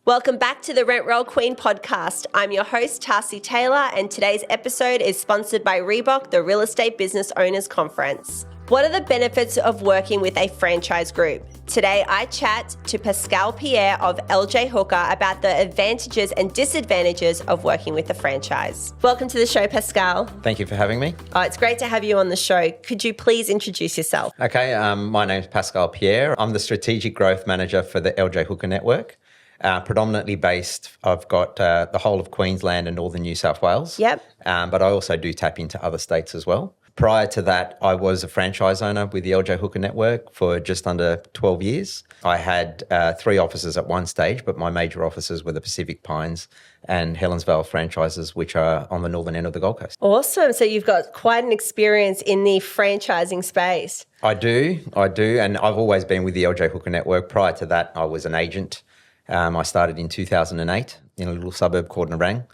Welcome back to the Rent Roll Queen podcast. I'm your host, Tarsi Taylor, and today's episode is sponsored by Reebok, the Real Estate Business Owners Conference. What are the benefits of working with a franchise group? Today, I chat to Pascal Pierre of LJ Hooker about the advantages and disadvantages of working with a franchise. Welcome to the show, Pascal. Thank you for having me. Oh, it's great to have you on the show. Could you please introduce yourself? Okay, my name is Pascal Pierre. I'm the Strategic Growth Manager for the LJ Hooker Network. Predominantly based, I've got the whole of Queensland and northern New South Wales. Yep. But I also do tap into other states as well. Prior to that, I was a franchise owner with the LJ Hooker Network for just under 12 years. I had 3 offices at one stage, but my major offices were the Pacific Pines and Helensvale franchises, which are on the northern end of the Gold Coast. Awesome. So you've got quite an experience in the franchising space. I do. And I've always been with the LJ Hooker Network. Prior to that, I was an agent. I started in 2008 in a little suburb called Nerang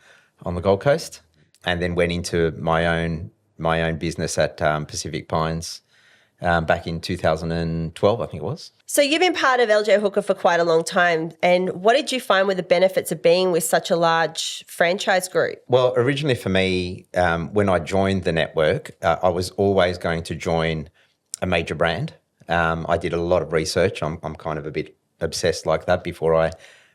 on the Gold Coast, and then went into my own business at Pacific Pines back in 2012, I think it was. So you've been part of LJ Hooker for quite a long time, and what did you find were the benefits of being with such a large franchise group? Well, originally for me, when I joined the network, I was always going to join a major brand. I did a lot of research. I'm kind of a bit obsessed like that before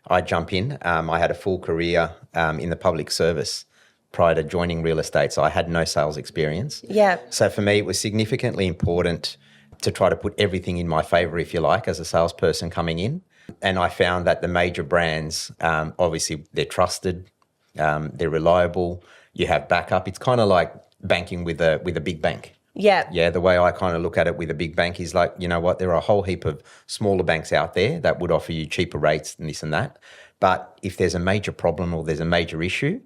I jump in. I had a full career in the public service prior to joining real estate, so I had no sales experience. Yeah. So for me, it was significantly important to try to put everything in my favour, if you like, as a salesperson coming in. And I found that the major brands, obviously, they're trusted, they're reliable, you have backup. It's kind of like banking with a big bank. Yeah. Yeah, the way I kind of look at it with a big bank is like, you know what, there are a whole heap of smaller banks out there that would offer you cheaper rates and this and that. But if there's a major problem or there's a major issue,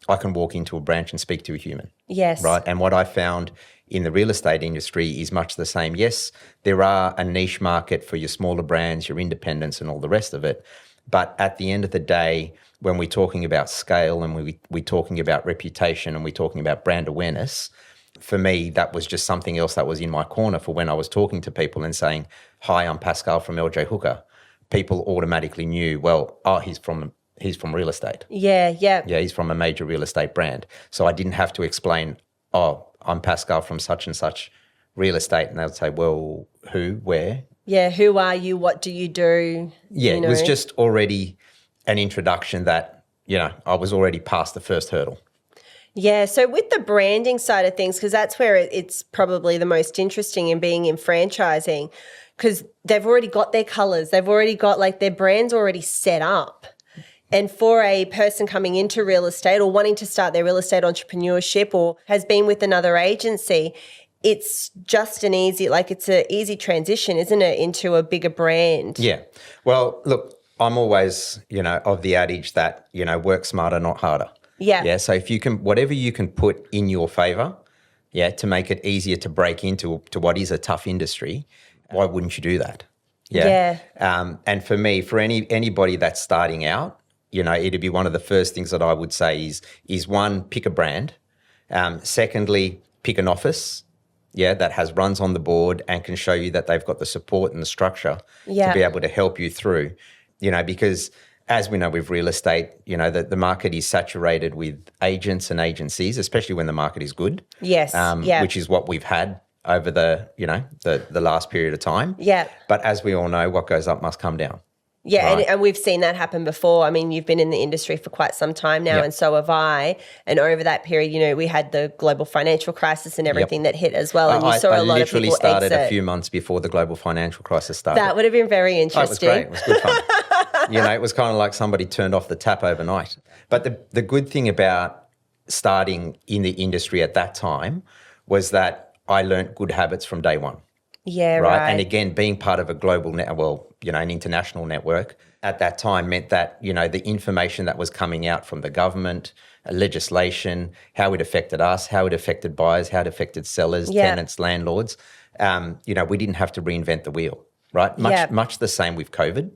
I can walk into a branch and speak to a human. Yes. Right. And what I found in the real estate industry is much the same. Yes, there are a niche market for your smaller brands, your independents and all the rest of it. But at the end of the day, when we're talking about scale and we're talking about reputation and we're talking about brand awareness, for me, that was just something else that was in my corner for when I was talking to people and saying, hi, I'm Pascal from LJ Hooker. People automatically knew, well, he's from real estate. Yeah. Yeah, he's from a major real estate brand. So I didn't have to explain, I'm Pascal from such and such real estate. And they would say, well, who, where? Yeah, who are you? What do you do? Yeah, you know? It was just already an introduction that, I was already past the first hurdle. Yeah, so with the branding side of things, because that's where it's probably the most interesting in being in franchising, because they've already got their colours, they've already got their brand's already set up. And for a person coming into real estate or wanting to start their real estate entrepreneurship or has been with another agency, it's just it's an easy transition, isn't it, into a bigger brand? Yeah. Well, look, I'm always, of the adage that, work smarter, not harder. Yeah. Yeah. So if you can, whatever you can put in your favor, to make it easier to break into what is a tough industry, why wouldn't you do that? Yeah. And for me, for anybody that's starting out, it'd be one of the first things that I would say is one, pick a brand. Secondly, pick an office, that runs on the board and can show you that they've got the support and the structure to be able to help you through, because as we know with real estate, the market is saturated with agents and agencies, especially when the market is good. Yes. Which is what we've had over the last period of time. Yeah. But as we all know, what goes up must come down. Yeah, right? and we've seen that happen before. I mean, you've been in the industry for quite some time now, and so have I. And over that period, we had the global financial crisis and everything that hit as well. And you saw a lot of people literally started exit. A few months before the global financial crisis started. That would have been very interesting. Oh, it was great. It was good fun. It was kind of like somebody turned off the tap overnight. But the good thing about starting in the industry at that time was that I learnt good habits from day one. Yeah, right. And again, being part of a global an international network at that time meant that, the information that was coming out from the government, legislation, how it affected us, how it affected buyers, how it affected sellers, tenants, landlords, we didn't have to reinvent the wheel, right? Much the same with COVID,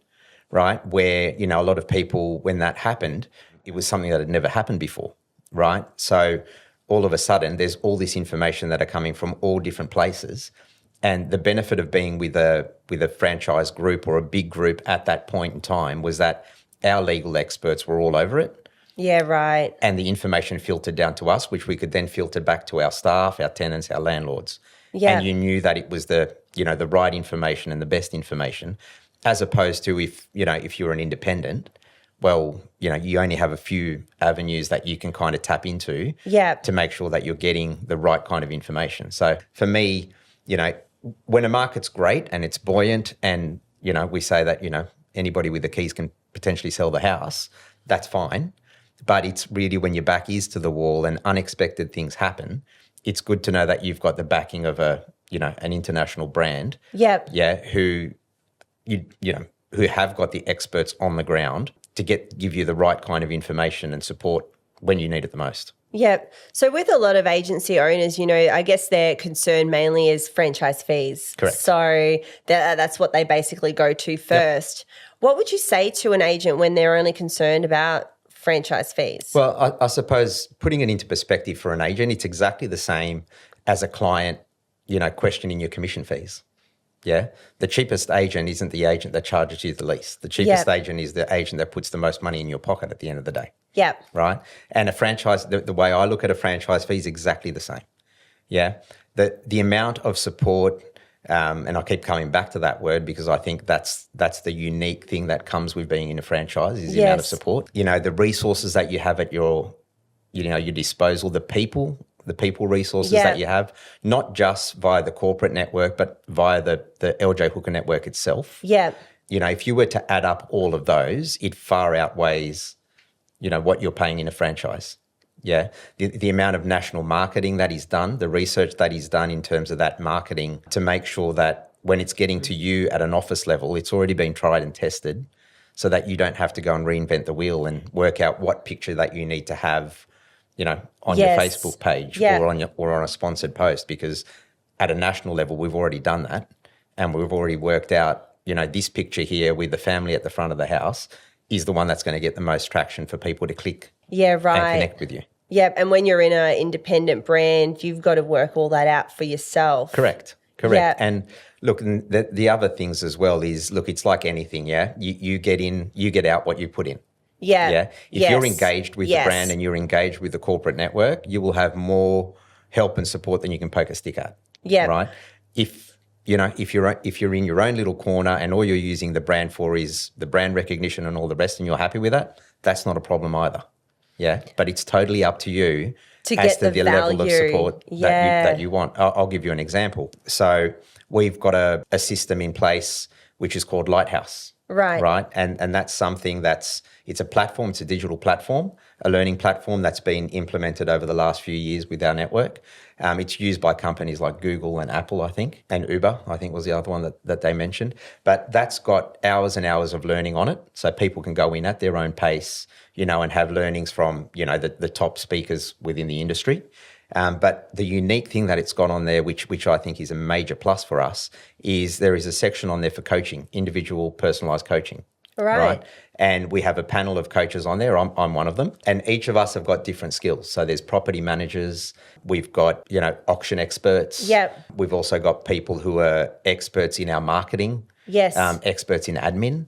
right? Where, a lot of people, when that happened, it was something that had never happened before, right? So all of a sudden, there's all this information that are coming from all different places. And the benefit of being with a franchise group or a big group at that point in time was that our legal experts were all over it. Yeah, right. And the information filtered down to us, which we could then filter back to our staff, our tenants, our landlords. Yeah. And you knew that it was the right information and the best information, as opposed to if you're an independent, well, you only have a few avenues that you can kind of tap into to make sure that you're getting the right kind of information. So for me, when a market's great and it's buoyant and, we say that, anybody with the keys can potentially sell the house, that's fine. But it's really when your back is to the wall and unexpected things happen, it's good to know that you've got the backing of an international brand. Yep. Yeah. Who have got the experts on the ground to give you the right kind of information and support when you need it the most. Yep. So with a lot of agency owners, I guess their concern mainly is franchise fees. Correct. So that's what they basically go to first. Yep. What would you say to an agent when they're only concerned about franchise fees? Well, I suppose putting it into perspective for an agent, it's exactly the same as a client, questioning your commission fees. Yeah. The cheapest agent isn't the agent that charges you the least. The cheapest agent is the agent that puts the most money in your pocket at the end of the day. Yeah. Right. And a franchise, the way I look at a franchise fee is exactly the same. Yeah. The amount of support, and I keep coming back to that word because I think that's the unique thing that comes with being in a franchise is the amount of support. The resources that you have at your disposal, the people resources that you have, not just via the corporate network, but via the LJ Hooker network itself. Yeah. If you were to add up all of those, it far outweighs, what you're paying in a franchise. Yeah. The amount of national marketing that is done, the research that is done in terms of that marketing to make sure that when it's getting to you at an office level, it's already been tried and tested so that you don't have to go and reinvent the wheel and work out what picture that you need to have, on your Facebook page or on a sponsored post, because at a national level, we've already done that and we've already worked out, this picture here with the family at the front of the house is the one that's going to get the most traction for people to click and connect with you. Yep, and when you're in an independent brand, you've got to work all that out for yourself. Correct. Yep. And look, the other things as well is, look, it's like anything, yeah? You get in, you get out what you put in. Yeah. Yeah. If you're engaged with the brand and you're engaged with the corporate network, you will have more help and support than you can poke a stick at. Yeah. Right? If you're in your own little corner and all you're using the brand for is the brand recognition and all the rest and you're happy with that, that's not a problem either. Yeah. But it's totally up to you to get the level of support Yeah. that you want. I'll give you an example. So we've got a system in place which is called Lighthouse. Right. And that's something it's a platform, it's a digital platform, a learning platform that's been implemented over the last few years with our network. It's used by companies like Google and Apple, I think, and Uber, I think was the other one that they mentioned. But that's got hours and hours of learning on it. So people can go in at their own pace, and have learnings from, the top speakers within the industry. But the unique thing that it's got on there, which I think is a major plus for us, is there is a section on there for coaching, individual personalised coaching. Right. And we have a panel of coaches on there. I'm one of them. And each of us have got different skills. So there's property managers. We've got, auction experts. Yep. We've also got people who are experts in our marketing. Yes. Experts in admin.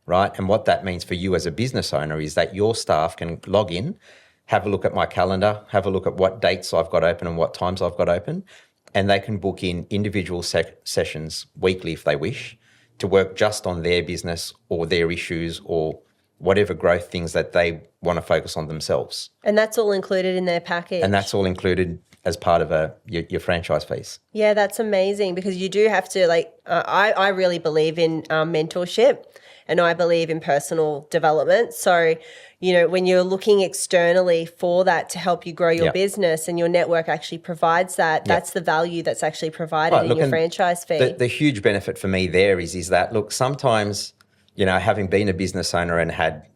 Right. And what that means for you as a business owner is that your staff can log in, have a look at my calendar, have a look at what dates I've got open and what times I've got open, and they can book in individual sessions weekly if they wish to work just on their business or their issues or whatever growth things that they want to focus on themselves. And that's all included in their package. And that's all included as part of your franchise fees. Yeah, that's amazing because you do have to I really believe in mentorship and I believe in personal development. So, when you're looking externally for that to help you grow your business and your network actually provides that, that's the value that's actually provided in your franchise fee. The huge benefit for me there is that, look, sometimes, having been a business owner and had,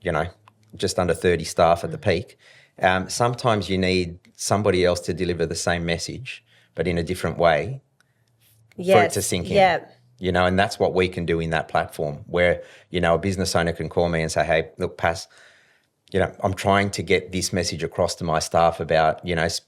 just under 30 staff at the peak, sometimes you need somebody else to deliver the same message, but in a different way for it to sink in. Yeah. And that's what we can do in that platform where, a business owner can call me and say, hey, look, Pas, I'm trying to get this message across to my staff about,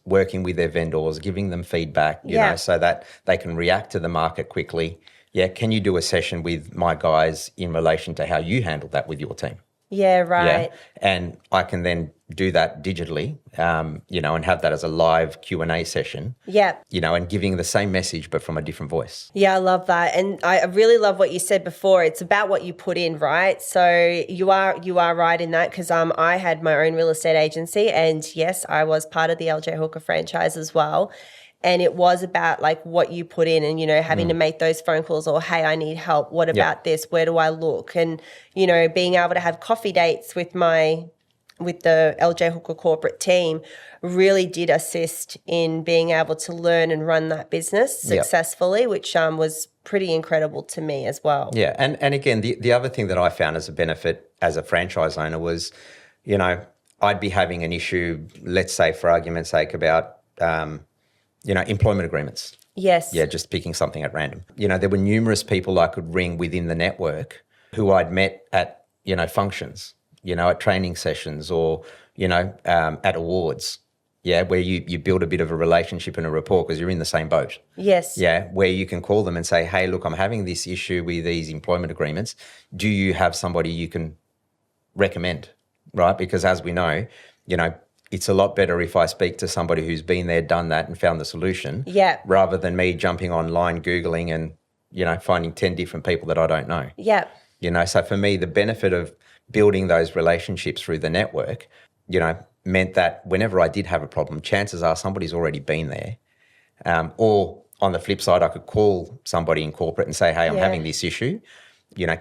working with their vendors, giving them feedback, you know, so that they can react to the market quickly. Yeah. Can you do a session with my guys in relation to how you handle that with your team? Yeah, right. Yeah. And I can then do that digitally, and have that as a live Q&A session. Yeah. And giving the same message but from a different voice. Yeah, I love that. And I really love what you said before. It's about what you put in, right? So you are right in that, because I had my own real estate agency, and yes, I was part of the LJ Hooker franchise as well. And it was about like what you put in and, having to make those phone calls, or, hey, I need help. What about this? Where do I look? And, being able to have coffee dates with the LJ Hooker corporate team really did assist in being able to learn and run that business successfully, which was pretty incredible to me as well. Yeah. And again, the other thing that I found as a benefit as a franchise owner was, I'd be having an issue, let's say for argument's sake, about, employment agreements. Yes. Yeah, just picking something at random. There were numerous people I could ring within the network who I'd met at, functions, at training sessions, or, at awards. Yeah, where you build a bit of a relationship and a rapport because you're in the same boat. Yes. Yeah, where you can call them and say, hey, look, I'm having this issue with these employment agreements. Do you have somebody you can recommend, right? Because as we know, it's a lot better if I speak to somebody who's been there, done that, and found the solution, rather than me jumping online, Googling and, finding 10 different people that I don't know. Yeah. So for me, the benefit of building those relationships through the network, meant that whenever I did have a problem, chances are somebody's already been there. Or on the flip side, I could call somebody in corporate and say, hey, I'm having this issue.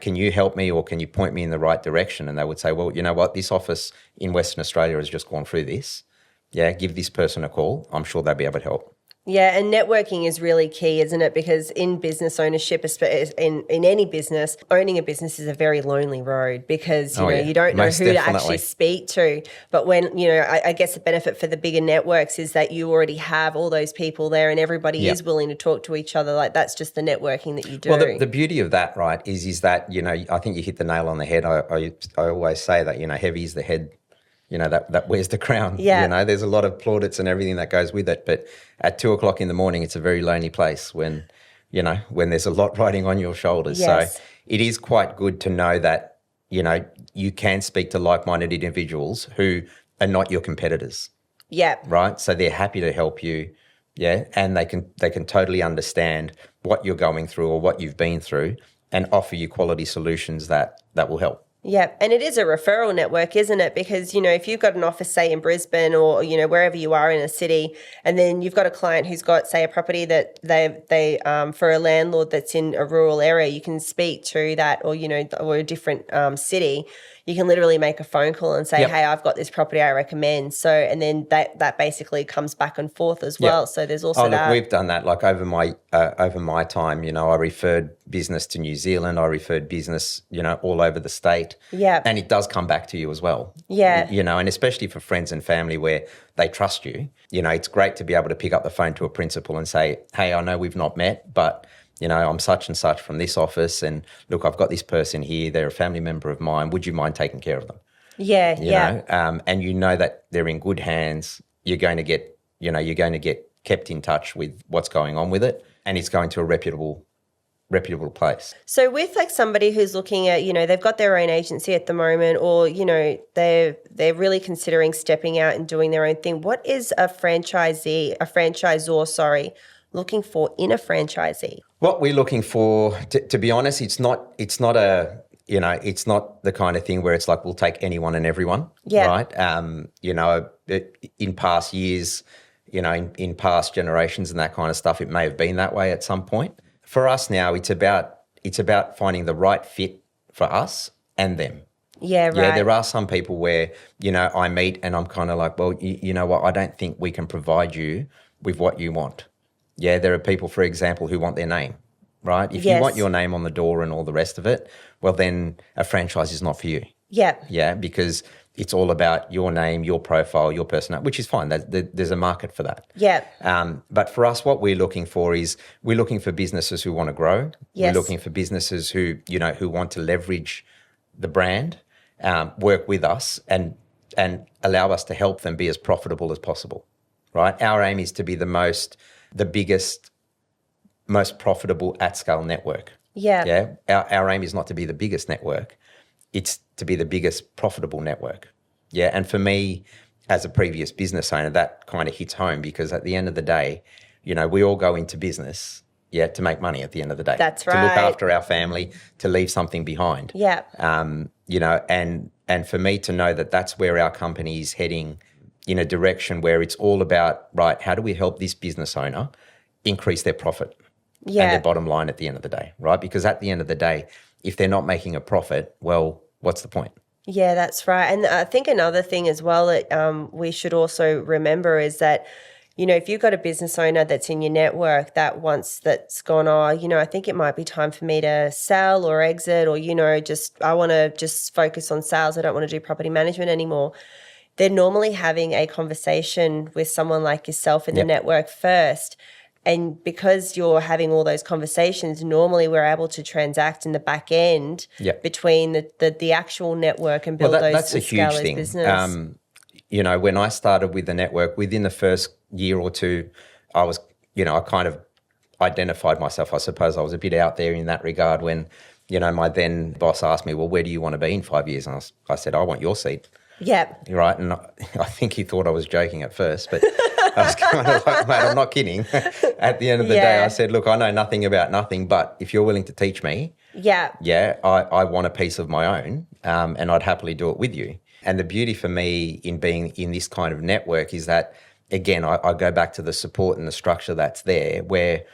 Can you help me, or can you point me in the right direction? And they would say, well, you know what, this office in Western Australia has just gone through this. Yeah, give this person a call. I'm sure they'll be able to help. Yeah, and networking is really key, isn't it? Because in business ownership, in any business, owning a business is a very lonely road, because you don't know who to actually speak to. But when I guess the benefit for the bigger networks is that you already have all those people there, and everybody is willing to talk to each other. Like, that's just the networking that you do. Well, the beauty of that, right, is that I think you hit the nail on the head. I always say that heavy is the head. That wears the crown. Yeah. There's a lot of plaudits and everything that goes with it. But at 2:00 in the morning, it's a very lonely place when there's a lot riding on your shoulders. Yes. So it is quite good to know that, you can speak to like-minded individuals who are not your competitors. Yeah. Right. So they're happy to help you. Yeah. And they can totally understand what you're going through or what you've been through, and offer you quality solutions that will help. Yeah, and it is a referral network, isn't it? Because, if you've got an office, say, in Brisbane, or, wherever you are in a city, and then you've got a client who's got, say, a property that they for a landlord that's in a rural area, you can speak to that, or, or a different city. You can literally make a phone call and say, hey, I've got this property I recommend. So, and then that basically comes back and forth as well. So there's also that. Look, we've done that. Like over my time, I referred business to New Zealand. I referred business, all over the state. Yeah. And it does come back to you as well. Yeah. And especially for friends and family where they trust you, it's great to be able to pick up the phone to a principal and say, hey, I know we've not met, but I'm such and such from this office, and look, I've got this person here. They're a family member of mine. Would you mind taking care of them? Yeah, And that they're in good hands. You're going to get kept in touch with what's going on with it, and it's going to a reputable place. So with like somebody who's looking at, they've got their own agency at the moment, or, they're really considering stepping out and doing their own thing. What is a franchisor, looking for in a franchisee? What we're looking for, to be honest, it's not it's not the kind of thing where it's like we'll take anyone and everyone, right? In past years, in past generations and that kind of stuff, it may have been that way at some point. For us now, it's about finding the right fit for us and them. Yeah, right. Yeah, there are some people where, I meet and I'm kind of like, well, you know what, I don't think we can provide you with what you want. Yeah, there are people, for example, who want their name, right? If you want your name on the door and all the rest of it, well, then a franchise is not for you. Yeah. Yeah, because it's all about your name, your profile, your personality, which is fine. There's a market for that. Yeah. But for us, what we're looking for is we're looking for businesses who want to grow. Yes. We're looking for businesses who want to leverage the brand, work with us and allow us to help them be as profitable as possible, right? Our aim is to be the biggest, most profitable at-scale network. Yeah. Yeah. Our aim is not to be the biggest network. It's to be the biggest profitable network. Yeah. And for me, as a previous business owner, that kind of hits home because at the end of the day, we all go into business, to make money at the end of the day. That's right. To look after our family, to leave something behind. Yeah. And for me to know that that's where our company is heading in a direction where it's all about, right, how do we help this business owner increase their profit and their bottom line at the end of the day, right? Because at the end of the day, if they're not making a profit, well, what's the point? Yeah, that's right. And I think another thing as well that we should also remember is that, if you've got a business owner that's in your network that's gone, I think it might be time for me to sell or exit or, I want to just focus on sales. I don't want to do property management anymore. They're normally having a conversation with someone like yourself in the network first. And because you're having all those conversations, normally we're able to transact in the back end between the actual network and build that's those a huge thing. business. When I started with the network, within the first year or two, I was, I kind of identified myself. I suppose I was a bit out there in that regard when, my then boss asked me, well, where do you want to be in 5 years? And I said, I want your seat. Yeah. Right. And I think he thought I was joking at first, but I was kind of like, mate, I'm not kidding. At the end of the day, I said, look, I know nothing about nothing, but if you're willing to teach me, I want a piece of my own, and I'd happily do it with you. And the beauty for me in being in this kind of network is that, again, I go back to the support and the structure that's there where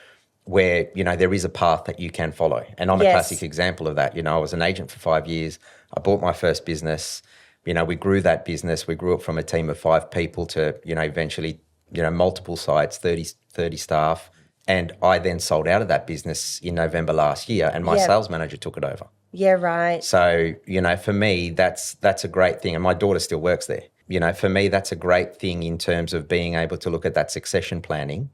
there is a path that you can follow. And I'm a classic example of that. I was an agent for 5 years. I bought my first business. We grew that business. We grew it from a team of 5 people to, eventually, multiple sites, 30 staff. And I then sold out of that business in November last year and my sales manager took it over. Yeah, right. So, for me, that's a great thing. And my daughter still works there. For me, that's a great thing in terms of being able to look at that succession planning,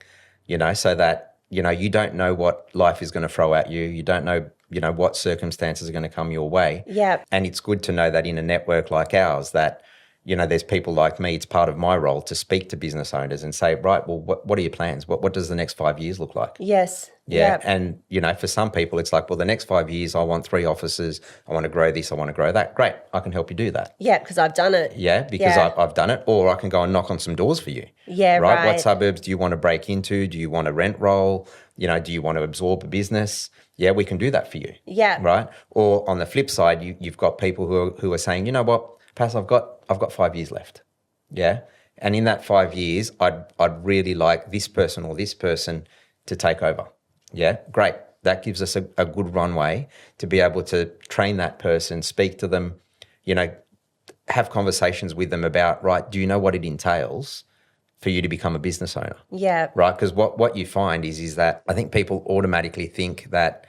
so that, you don't know what life is going to throw at you. You don't know, what circumstances are going to come your way. Yeah. And it's good to know that in a network like ours that, there's people like me, it's part of my role to speak to business owners and say, right, well, what are your plans? What does the next 5 years look like? Yes. Yeah. And, for some people, it's like, well, the next 5 years, I want 3 offices. I want to grow this. I want to grow that. Great. I can help you do that. Yeah, because I've done it. Yeah, because I've done it. Or I can go and knock on some doors for you. Yeah, right. What suburbs do you want to break into? Do you want a rent roll? Do you want to absorb a business? Yeah, we can do that for you. Yeah. Right. Or on the flip side, you've got people who are saying, you know what, Pas, I've got 5 years left. Yeah. And in that 5 years, I'd really like this person or this person to take over. Yeah. Great. That gives us a good runway to be able to train that person, speak to them, have conversations with them about, right, do you know what it entails for you to become a business owner? Yeah. Right. Because what you find is that I think people automatically think that,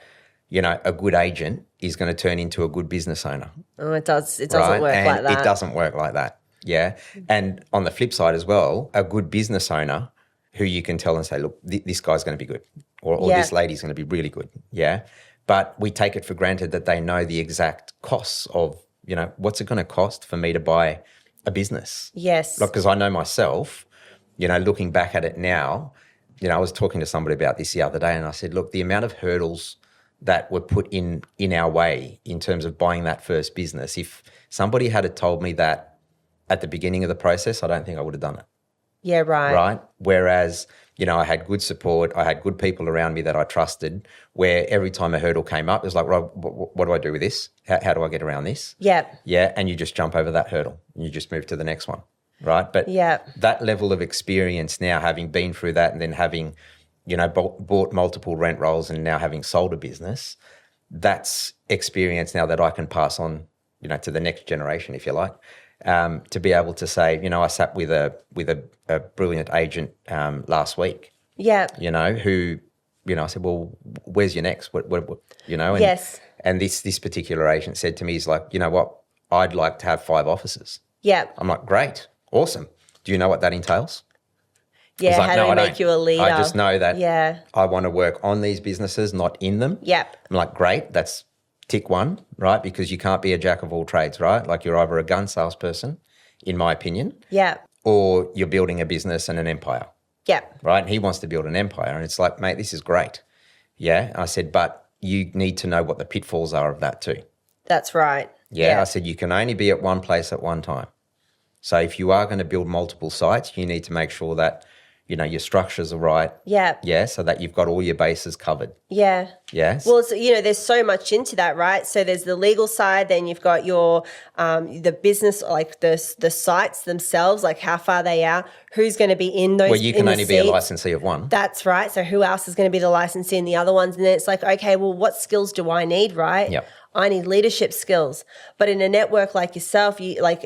a good agent is going to turn into a good business owner. Oh, it does. It doesn't work like that. It doesn't work like that. Yeah. And on the flip side as well, a good business owner who you can tell and say, look, this guy's going to be good or this lady's going to be really good. Yeah. But we take it for granted that they know the exact costs of, what's it going to cost for me to buy a business? Yes. Because I know myself, looking back at it now, I was talking to somebody about this the other day and I said, look, the amount of hurdles that were put in our way in terms of buying that first business, if somebody had told me that at the beginning of the process, I don't think I would have done it. Yeah, right. Right? Whereas, I had good support, I had good people around me that I trusted, where every time a hurdle came up, it was like, Rob, what do I do with this? How do I get around this? Yeah. Yeah, and you just jump over that hurdle and you just move to the next one, right? But that level of experience now, having been through that and then having, bought multiple rent rolls and now having sold a business, that's experience now that I can pass on, to the next generation, if you like. To be able to say, I sat with a brilliant agent last week. Yeah. Who, I said, well, where's your next? What and, yes. And this particular agent said to me, he's like, you know what, I'd like to have 5 offices. Yeah. I'm like, great, awesome. Do you know what that entails? Yeah, like, how do we make you a leader? I just know that I want to work on these businesses, not in them. Yep. I'm like, great, that's tick 1, right? Because you can't be a jack of all trades, right? Like you're either a gun salesperson, in my opinion, or you're building a business and an empire. Yeah. Right? And he wants to build an empire. And it's like, mate, this is great. Yeah. I said, but you need to know what the pitfalls are of that too. That's right. Yeah, I said you can only be at one place at one time. So if you are going to build multiple sites, you need to make sure that, your structures are right. Yeah. Yeah, so that you've got all your bases covered. Yeah. Yes. Well, it's, there's so much into that, right? So there's the legal side, then you've got your the business, like the sites themselves, like how far they are, who's going to be in those. Well, you can only be a seats. licensee of one. That's right. So who else is going to be the licensee in the other ones? And then it's like, okay, well, what skills do I need, right? Yep. I need leadership skills. But in a network like yourself, you like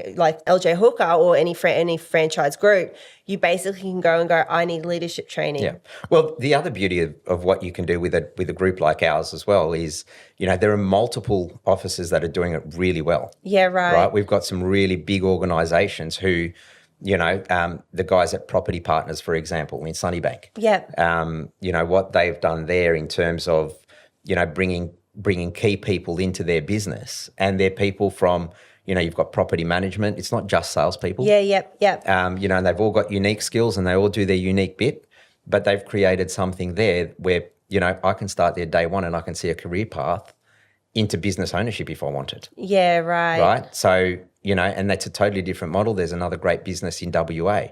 LJ Hooker or any franchise group, you basically can go and go, I need leadership training. Yeah. Well, the other beauty of what you can do with a group like ours as well is, there are multiple offices that are doing it really well. Yeah, right. Right. We've got some really big organisations who, the guys at Property Partners, for example, in Sunnybank. Yeah. What they've done there in terms of, bringing key people into their business, and they're people from, you've got property management. It's not just salespeople. Yeah, yep. And they've all got unique skills and they all do their unique bit, but they've created something there where, I can start there day one and I can see a career path into business ownership if I want it. Yeah, right. Right. So, and that's a totally different model. There's another great business in WA,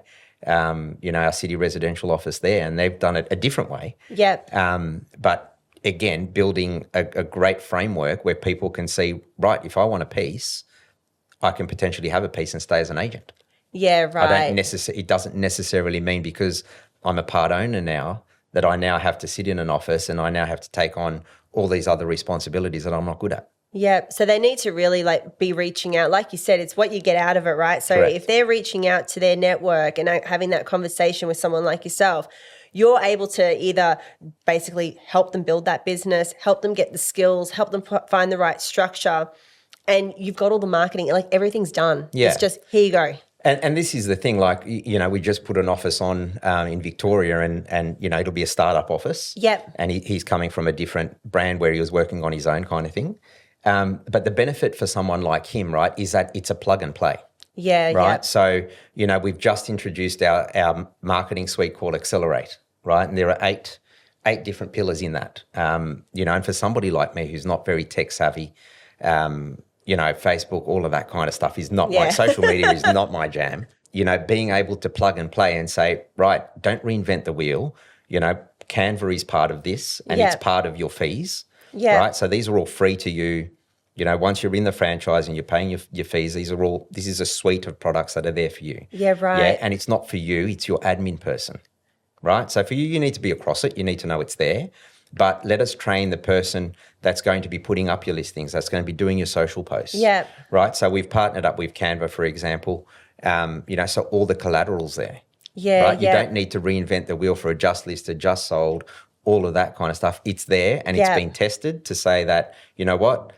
our city residential office there, and they've done it a different way. Yep. But again, building a great framework where people can see, right, if I want a piece, I can potentially have a piece and stay as an agent. Yeah, right. It doesn't necessarily mean because I'm a part owner now that I now have to sit in an office and I now have to take on all these other responsibilities that I'm not good at. Yeah, so they need to really be reaching out. Like you said, it's what you get out of it, right? So Correct. If they're reaching out to their network and having that conversation with someone like yourself, you're able to either basically help them build that business, help them get the skills, help them find the right structure, and you've got all the marketing, like everything's done. Yeah. It's just, here you go. And this is the thing, like, we just put an office on in Victoria and it'll be a startup office. Yep. And he's coming from a different brand where he was working on his own kind of thing. But the benefit for someone like him, right, is that it's a plug and play. Yeah, right. Yep. So, we've just introduced our marketing suite called Accelerate, right? And there are eight different pillars in that. And for somebody like me who's not very tech savvy, Facebook, all of that kind of stuff is not my social media is not my jam. Being able to plug and play and say, right, don't reinvent the wheel. Canva is part of this and it's part of your fees. Yeah. Right. So these are all free to you. Once you're in the franchise and you're paying your fees, this is a suite of products that are there for you. Yeah, right. Yeah, and it's not for you, it's your admin person, right? So for you need to be across it. You need to know it's there. But let us train the person that's going to be putting up your listings, that's going to be doing your social posts. Yeah. Right? So we've partnered up with Canva, for example, so all the collateral's there. Yeah, right? yeah. You don't need to reinvent the wheel for a just listed, just sold, all of that kind of stuff. It's there and it's been tested to say that, you know what,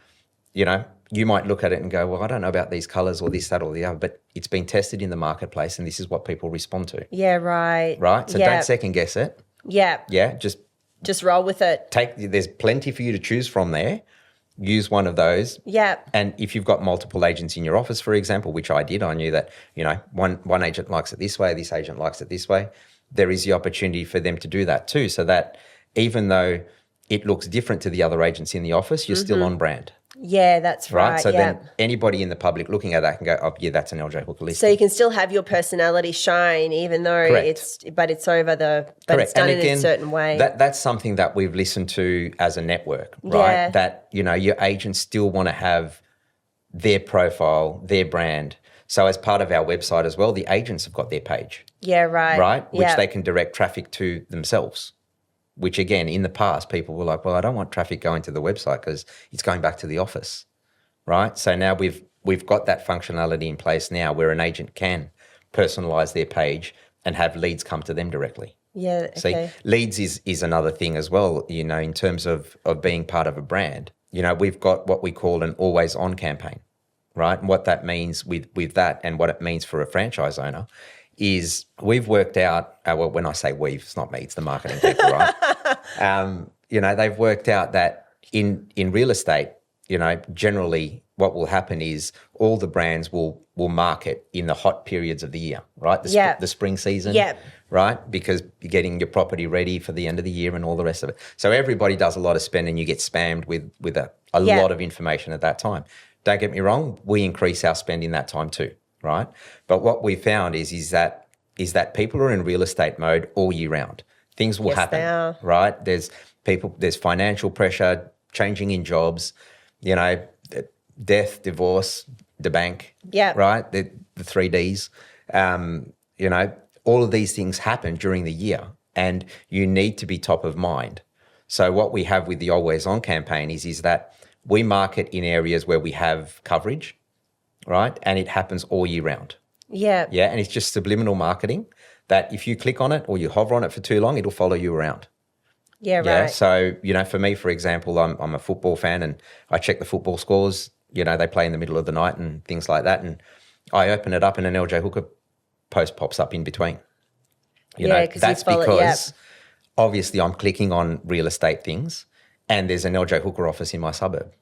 you might look at it and go, well, I don't know about these colours or this, that or the other, but it's been tested in the marketplace and this is what people respond to. Yeah, right. Right? So don't second guess it. Yeah. Yeah, just roll with it. There's plenty for you to choose from there. Use one of those. Yeah. And if you've got multiple agents in your office, for example, which I did, I knew that, one agent likes it this way, this agent likes it this way. There is the opportunity for them to do that too, so that even though it looks different to the other agents in the office, you're still on brand. Yeah, that's right. So then anybody in the public looking at that can go, oh, yeah, that's an LJ Hooker listing. So you can still have your personality shine even though it's over it's done in a certain way. That's something that we've listened to as a network, right? Yeah. That, your agents still want to have their profile, their brand. So as part of our website as well, the agents have got their page. Yeah, right. Right? Which they can direct traffic to themselves. Which again, in the past, people were like, well, I don't want traffic going to the website because it's going back to the office, right? So now we've got that functionality in place now where an agent can personalise their page and have leads come to them directly. Yeah, okay. See, leads is another thing as well, in terms of being part of a brand. We've got what we call an always on campaign, right? And what that means with that and what it means for a franchise owner is we've worked out, well, when I say we've, it's not me, it's the marketing people, right? They've worked out that in real estate, generally what will happen is all the brands will market in the hot periods of the year, right? The spring season, right? Because you're getting your property ready for the end of the year and all the rest of it. So everybody does a lot of spend and you get spammed with a lot of information at that time. don't get me wrong, we increase our spend in that time too, right? But what we found is that people are in real estate mode all year round. Things will happen, they are. right? There's financial pressure, changing in jobs, death, divorce, the bank, right? The 3 Ds, all of these things happen during the year, and you need to be top of mind. So what we have with the Always On campaign is that we market in areas where we have coverage, right? And it happens all year round. Yeah. Yeah, and it's just subliminal marketing that if you click on it or you hover on it for too long, it'll follow you around. Yeah, Yeah. right. So, for me, for example, I'm a football fan and I check the football scores. They play in the middle of the night and things like that. And I open it up and an LJ Hooker post pops up in between. That's because obviously I'm clicking on real estate things and there's an LJ Hooker office in my suburb.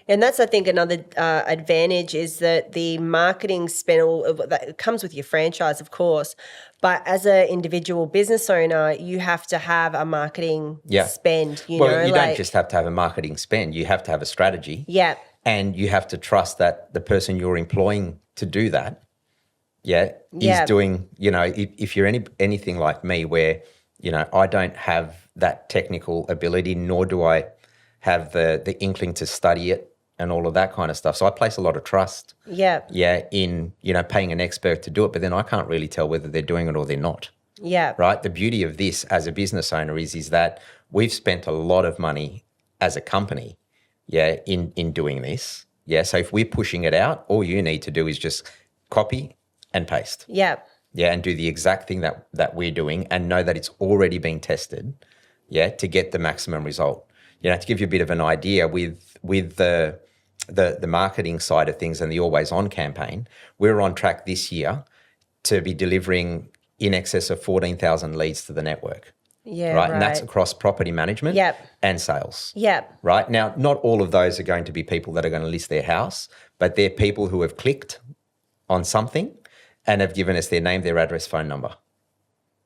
And that's, I think, another advantage is that the marketing spend that comes with your franchise, of course. But as an individual business owner, you have to have a marketing spend. You don't just have to have a marketing spend. You have to have a strategy. Yeah. And you have to trust that the person you're employing to do that, is doing, if you're anything like me where, I don't have that technical ability, nor do I have the inkling to study it and all of that kind of stuff. So I place a lot of trust. Yeah. Yeah, in, paying an expert to do it, but then I can't really tell whether they're doing it or they're not. Yeah. Right? The beauty of this as a business owner is that we've spent a lot of money as a company, in doing this. Yeah, so if we're pushing it out, all you need to do is just copy and paste. Yeah. Yeah, and do the exact thing that we're doing and know that it's already been tested, to get the maximum result. To give you a bit of an idea with the marketing side of things and the Always On campaign, we're on track this year to be delivering in excess of 14,000 leads to the network. Yeah, right. And that's across property management and sales. Yep. Right. Now, not all of those are going to be people that are going to list their house, but they're people who have clicked on something and have given us their name, their address, phone number.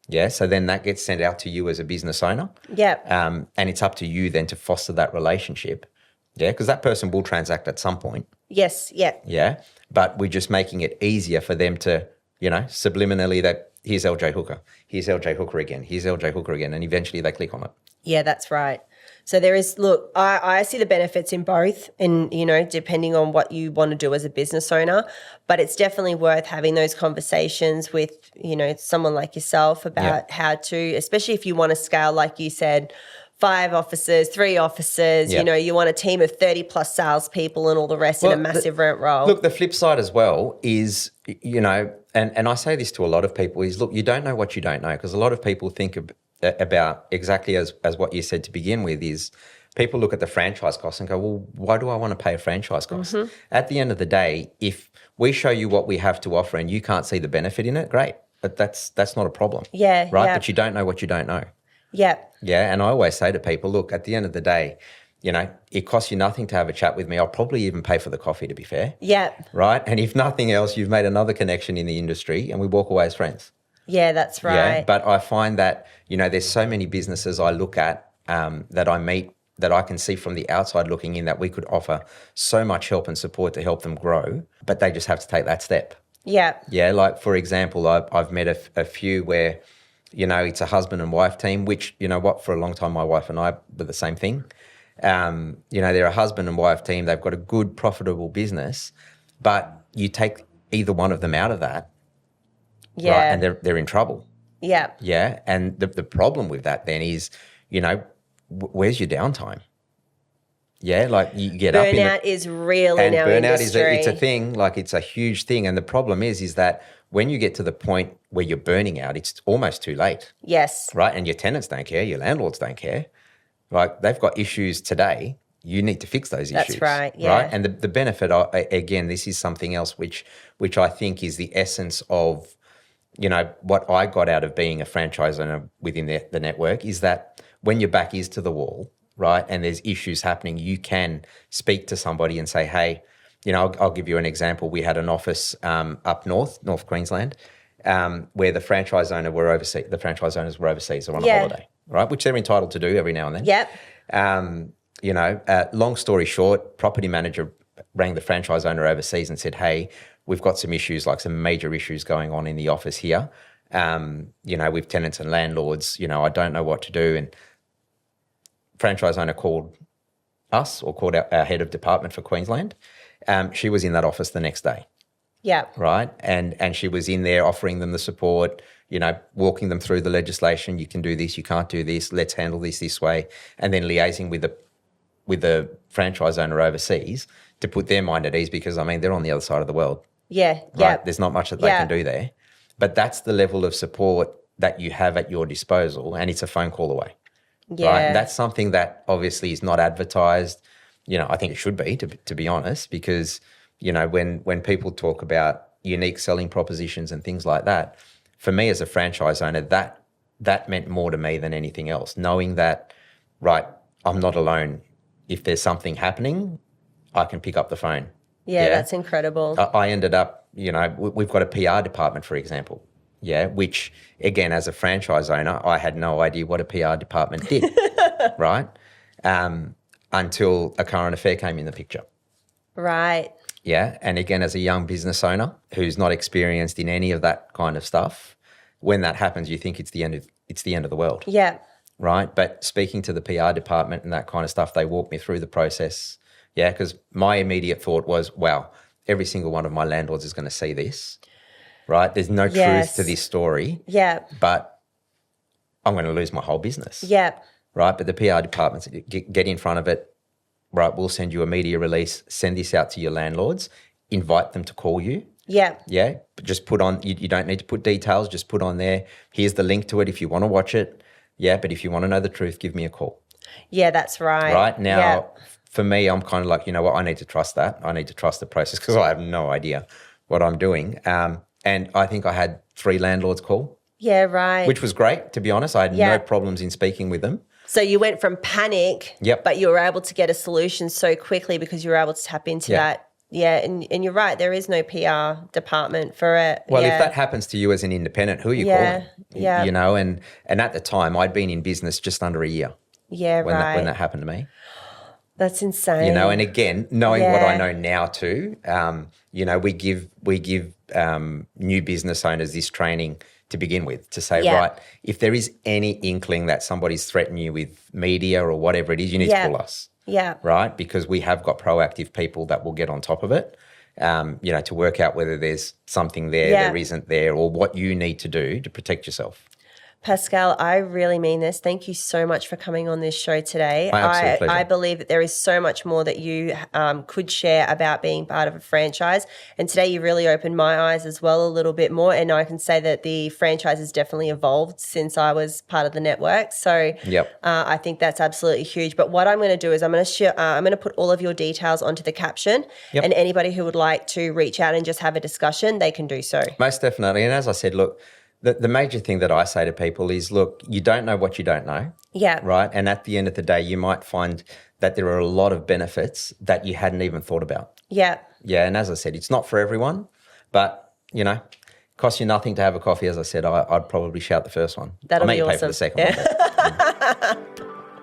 Yeah. So then that gets sent out to you as a business owner. Yep. And it's up to you then to foster that relationship. Yeah. Because that person will transact at some point. Yes. Yeah. Yeah. But we're just making it easier for them to, subliminally that here's LJ Hooker, here's LJ Hooker again, here's LJ Hooker again. And eventually they click on it. Yeah, that's right. So there is, look, I see the benefits in both and, depending on what you want to do as a business owner, but it's definitely worth having those conversations with, someone like yourself about how to, especially if you want to scale, like you said, 5 offices, 3 offices, you want a team of 30 plus salespeople and all the rest in a massive rent roll. Look, the flip side as well is, and I say this to a lot of people is, look, you don't know what you don't know, because a lot of people think about exactly as what you said to begin with is people look at the franchise costs and go, well, why do I want to pay a franchise cost? Mm-hmm. At the end of the day, if we show you what we have to offer and you can't see the benefit in it, great. But that's not a problem. Yeah. Right? Yeah. But you don't know what you don't know. Yeah. Yeah. And I always say to people, look, at the end of the day, it costs you nothing to have a chat with me. I'll probably even pay for the coffee, to be fair. Yeah. Right? And if nothing else, you've made another connection in the industry and we walk away as friends. Yeah, that's right. Yeah, but I find that, there's so many businesses I look at that I meet that I can see from the outside looking in that we could offer so much help and support to help them grow, but they just have to take that step. Yeah. Yeah, like, for example, I've met a few where, it's a husband and wife team, which, for a long time my wife and I were the same thing. They're a husband and wife team. They've got a good, profitable business, but you take either one of them out of that, right, and they're in trouble. Yeah. Yeah. And the problem with that then is, where's your downtime? Yeah. Like you get up in burnout is real in our industry. It's a thing, like it's a huge thing. And the problem is that when you get to the point where you're burning out, it's almost too late. Yes. Right. And your tenants don't care. Your landlords don't care. Like they've got issues today. You need to fix those issues. That's right. Yeah. Right. And the benefit, again, this is something else which I think is the essence of, what I got out of being a franchise owner within the network is that when your back is to the wall, right, and there's issues happening, you can speak to somebody and say, hey, I'll give you an example. We had an office up North Queensland, where the franchise owners were overseas or on a holiday, right, which they're entitled to do every now and then. Yep. Long story short, property manager rang the franchise owner overseas and said, hey, we've got some issues, like some major issues going on in the office here. With tenants and landlords, I don't know what to do. And franchise owner called us or called our head of department for Queensland. She was in that office the next day. Yeah. Right. And she was in there offering them the support, walking them through the legislation. You can do this, you can't do this, let's handle this way. And then liaising with the franchise owner overseas to put their mind at ease because, they're on the other side of the world. Yeah. Right. There's not much that they can do there. But that's the level of support that you have at your disposal, and it's a phone call away. Yeah. Right? And that's something that obviously is not advertised. I think it should be, to be honest, because, when people talk about unique selling propositions and things like that, for me as a franchise owner, that meant more to me than anything else, knowing that, right, I'm not alone. If there's something happening, I can pick up the phone. Yeah, that's incredible. I ended up, we've got a PR department, for example, which, again, as a franchise owner, I had no idea what a PR department did, right, until a current affair came in the picture. Right. Yeah, and again, as a young business owner who's not experienced in any of that kind of stuff, when that happens, you think it's the end of the world. Yeah. Right, but speaking to the PR department and that kind of stuff, they walked me through the process. Yeah, because my immediate thought was, wow, every single one of my landlords is going to see this. Right, there's no truth to this story. Yeah. But I'm going to lose my whole business. Yeah. Right, but the PR departments get in front of it. Right, we'll send you a media release, send this out to your landlords, invite them to call you. Yeah. Yeah, but just put on, you don't need to put details, just put on there, here's the link to it if you want to watch it. Yeah, but if you want to know the truth, give me a call. Yeah, that's right. Right, now, for me, I'm kind of like, I need to trust that. I need to trust the process because I have no idea what I'm doing. And I think I had 3 landlords call. Yeah, right. Which was great, to be honest. I had no problems in speaking with them. So you went from panic, but you were able to get a solution so quickly because you were able to tap into that. Yeah, and you're right, there is no PR department for it. Well, if that happens to you as an independent, who are you calling? Yeah. And at the time, I'd been in business just under a year. Yeah, when that happened to me. That's insane. And again, knowing what I know now too, we give new business owners this training to begin with, to say, right, if there is any inkling that somebody's threatening you with media or whatever it is, you need to call us. Yeah. Right? Because we have got proactive people that will get on top of it, to work out whether there's something there isn't there, or what you need to do to protect yourself. Pascal, I really mean this. Thank you so much for coming on this show today. My absolute pleasure. I believe that there is so much more that you could share about being part of a franchise. And today you really opened my eyes as well a little bit more. And I can say that the franchise has definitely evolved since I was part of the network. So I think that's absolutely huge. But what I'm going to do is I'm going to put all of your details onto the caption. And anybody who would like to reach out and just have a discussion, they can do so. Most definitely. And as I said, look, the major thing that I say to people is, look, you don't know what you don't know. Yeah. Right? And at the end of the day, you might find that there are a lot of benefits that you hadn't even thought about. Yeah. Yeah. And as I said, it's not for everyone, but, costs you nothing to have a coffee. As I said, I'd probably shout the first one. That'll be awesome. Pay for awesome. the second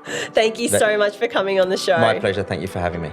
one. Thank you so much for coming on the show. My pleasure. Thank you for having me.